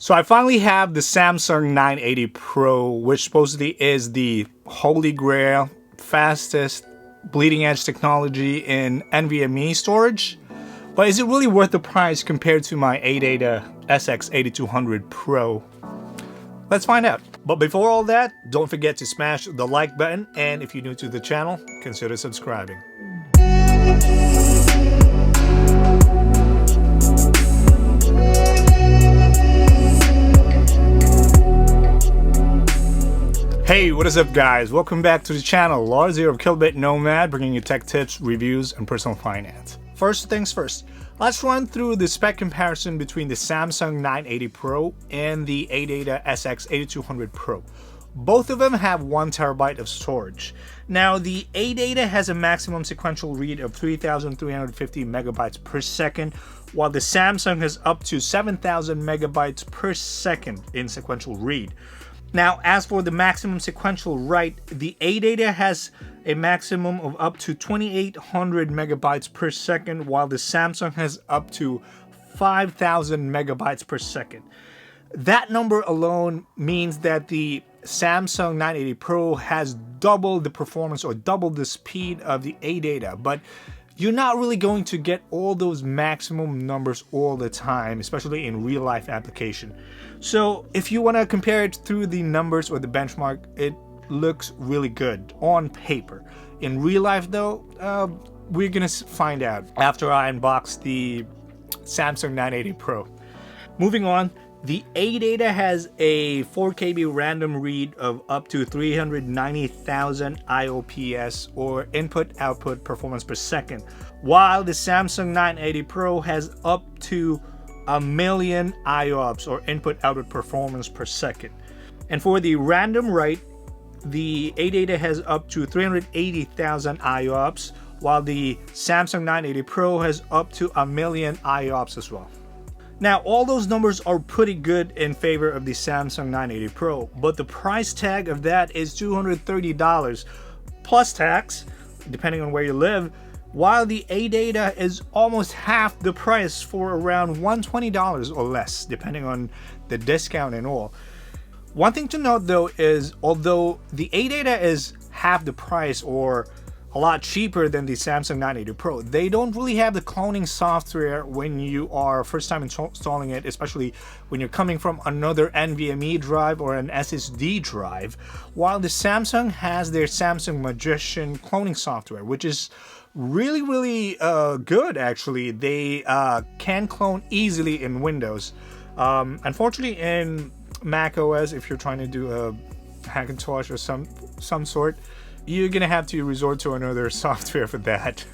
So I finally have the Samsung 980 Pro, which supposedly is the holy grail, fastest, bleeding edge technology in NVMe storage. But is it really worth the price compared to my ADATA SX8200 Pro? Let's find out. But before all that, don't forget to smash the like button, and if you're new to the channel, consider subscribing. Hey, what is up guys? Welcome back to the channel. Lars here of Kilbit Nomad, bringing you tech tips, reviews, and personal finance. First things first, let's run through the spec comparison between the Samsung 980 Pro and the ADATA SX8200 Pro. Both of them have 1 TB of storage. Now, the ADATA has a maximum sequential read of 3,350 megabytes per second, while the Samsung has up to 7,000 megabytes per second in sequential read. Now, as for the maximum sequential write, the ADATA has a maximum of up to 2,800 megabytes per second, while the Samsung has up to 5,000 megabytes per second. That number alone means that the Samsung 980 Pro has double the performance or double the speed of the ADATA, but you're not really going to get all those maximum numbers all the time, especially in real-life application. So if you want to compare it through the numbers or the benchmark, it looks really good on paper. In real life though, we're gonna find out after I unbox the Samsung 980 Pro. Moving on, the ADATA has a 4 KB random read of up to 390,000 IOPS or input-output performance per second, while the Samsung 980 Pro has up to 1,000,000 IOPS or input-output performance per second. And for the random write, the ADATA has up to 380,000 IOPS, while the Samsung 980 Pro has up to 1,000,000 IOPS as well. Now, all those numbers are pretty good in favor of the Samsung 980 Pro, but the price tag of that is $230 plus tax, depending on where you live, while the ADATA is almost half the price for around $120 or less, depending on the discount and all. One thing to note though is, although the ADATA is half the price or a lot cheaper than the Samsung 980 Pro, they don't really have the cloning software when you are first time installing it, especially when you're coming from another NVMe drive or an SSD drive, while the Samsung has their Samsung Magician cloning software, which is really good actually. They can clone easily in Windows. Unfortunately in Mac OS, if you're trying to do a Hackintosh or some sort, you're gonna have to resort to another software for that.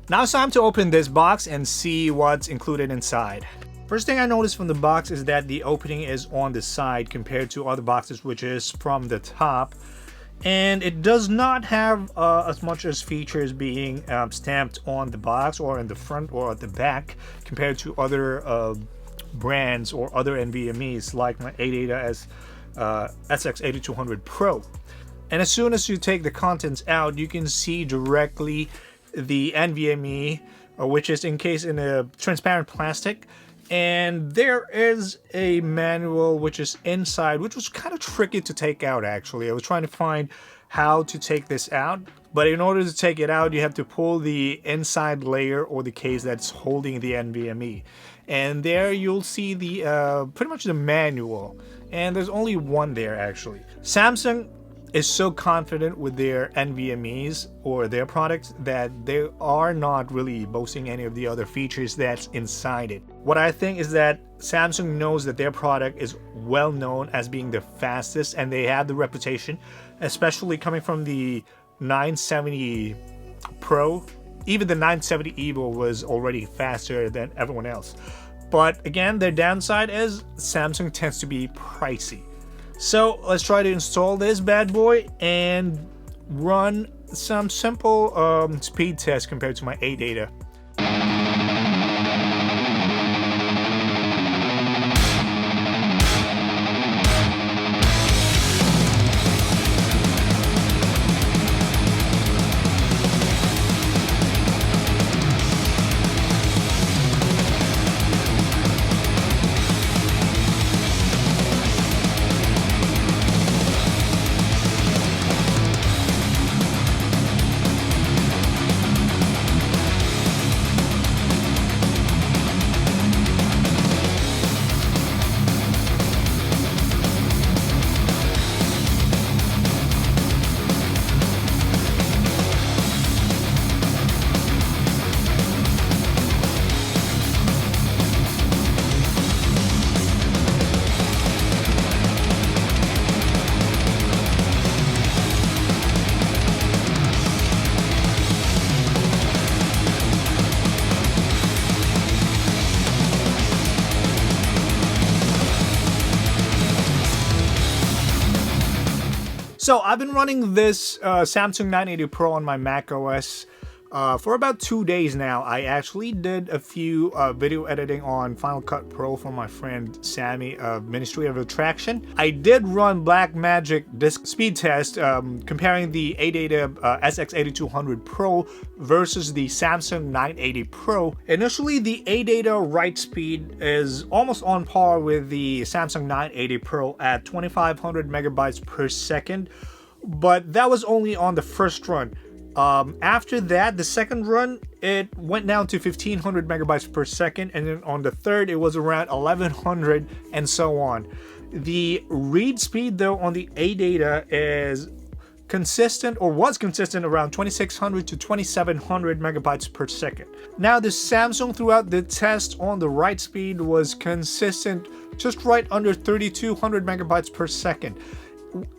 Now it's time to open this box and see what's included inside. First thing I noticed from the box is that the opening is on the side compared to other boxes, which is from the top. And it does not have as much as features being stamped on the box or in the front or at the back compared to other brands or other NVMEs like my ADATA SX8200 Pro. And as soon as you take the contents out, you can see directly the NVMe, which is encased in a transparent plastic. And there is a manual which is inside, which was kind of tricky to take out actually. I was trying to find how to take this out, but in order to take it out, you have to pull the inside layer or the case that's holding the NVMe. And there you'll see the pretty much the manual. And there's only one there actually. Samsung is so confident with their NVMEs or their products that they are not really boasting any of the other features that's inside it. What I think is that Samsung knows that their product is well known as being the fastest, and they have the reputation, especially coming from the 970 Pro. Even the 970 EVO was already faster than everyone else. But again, their downside is Samsung tends to be pricey. So let's try to install this bad boy and run some simple speed tests compared to my ADATA. So I've been running this Samsung 980 Pro on my Mac OS for about 2 days now. I actually did a few video editing on Final Cut Pro for my friend Sammy of Ministry of Attraction. I did run Blackmagic disk speed test comparing the ADATA SX8200 Pro versus the Samsung 980 Pro. Initially, the ADATA write speed is almost on par with the Samsung 980 Pro at 2500 megabytes per second, but that was only on the first run. After that, the second run, it went down to 1500 megabytes per second, and then on the third, it was around 1100 and so on. The read speed though on the ADATA is consistent, or was consistent, around 2600 to 2700 megabytes per second. Now the Samsung throughout the test on the write speed was consistent, just right under 3200 megabytes per second,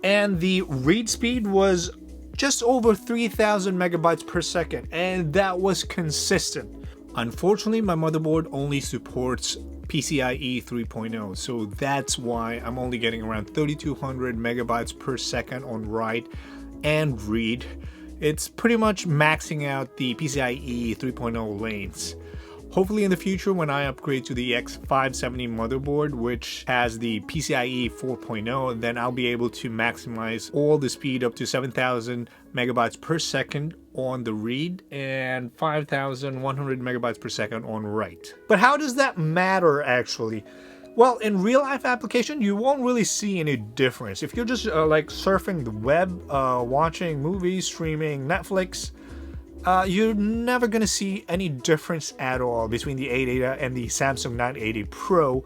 and the read speed was just over 3000 megabytes per second, and that was consistent. Unfortunately, my motherboard only supports PCIe 3.0, so that's why I'm only getting around 3200 megabytes per second on write and read. It's pretty much maxing out the PCIe 3.0 lanes. Hopefully in the future, when I upgrade to the X570 motherboard, which has the PCIe 4.0, then I'll be able to maximize all the speed up to 7000 megabytes per second on the read and 5100 megabytes per second on write. But how does that matter actually? Well, in real life application, you won't really see any difference. If you're just like surfing the web, watching movies, streaming Netflix, you're never going to see any difference at all between the ADATA and the Samsung 980 Pro.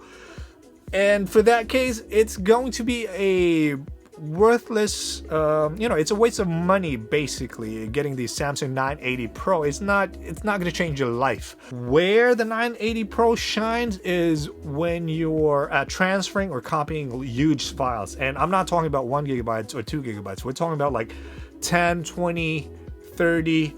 And for that case, it's going to be a worthless, it's a waste of money basically getting the Samsung 980 Pro. It's not going to change your life. Where the 980 Pro shines is when you're transferring or copying huge files. And I'm not talking about 1 gigabyte or 2 gigabytes. We're talking about like 10, 20, 30,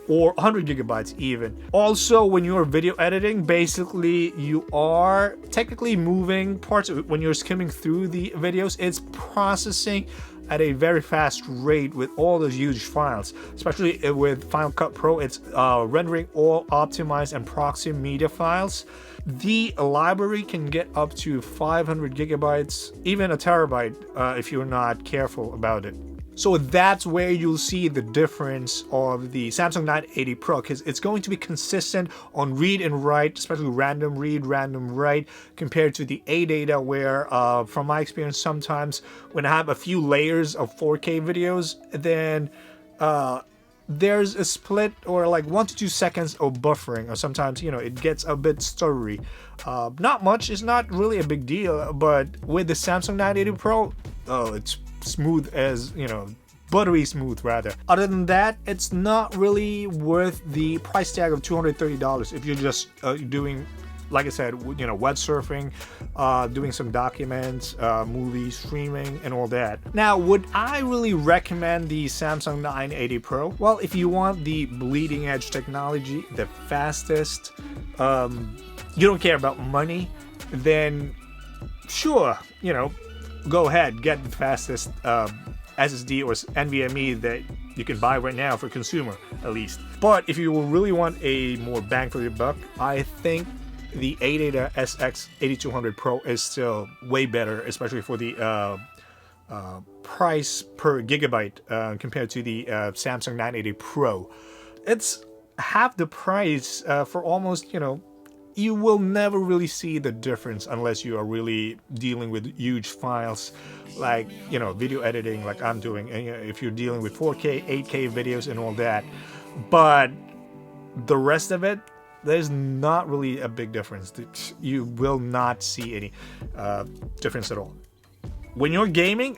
or 100 gigabytes even. Also, when you're video editing, basically you are technically moving parts when you're skimming through the videos. It's processing at a very fast rate with all those huge files, especially with Final Cut Pro. It's rendering all optimized and proxy media files. The library can get up to 500 gigabytes, even a terabyte if you're not careful about it. So that's where you'll see the difference of the Samsung 980 Pro, because it's going to be consistent on read and write, especially random read, random write, compared to the ADATA where, from my experience, sometimes when I have a few layers of 4K videos, then there's a split or like 1 to 2 seconds of buffering, or sometimes, it gets a bit stuttery. Not much, it's not really a big deal, but with the Samsung 980 Pro, it's smooth as, buttery smooth rather. Other than that, it's not really worth the price tag of $230 if you're just doing, like I said, web surfing, doing some documents, movies, streaming, and all that. Now, would I really recommend the Samsung 980 Pro? Well, if you want the bleeding edge technology, the fastest, you don't care about money, then sure, go ahead, get the fastest SSD or NVMe that you can buy right now for consumer, at least. But if you really want a more bang for your buck, I think the ADATA SX8200 Pro is still way better, especially for the price per gigabyte compared to the Samsung 980 Pro. It's half the price for almost, you will never really see the difference unless you are really dealing with huge files like, video editing like I'm doing, and if you're dealing with 4K, 8K videos and all that. But the rest of it, there's not really a big difference. You will not see any difference at all. When you're gaming,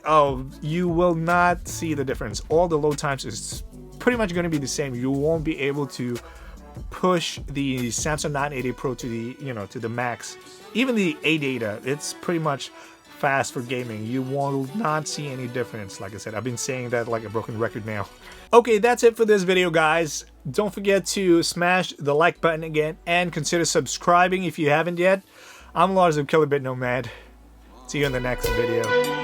you will not see the difference. All the load times is pretty much going to be the same. You won't be able to push the Samsung 980 Pro to the to the max. Even the ADATA, it's pretty much fast for gaming. You will not see any difference. Like I said, I've been saying that like a broken record now. Okay, that's it for this video, guys. Don't forget to smash the like button again and consider subscribing if you haven't yet. I'm Lars of Killer Bit Nomad. See you in the next video.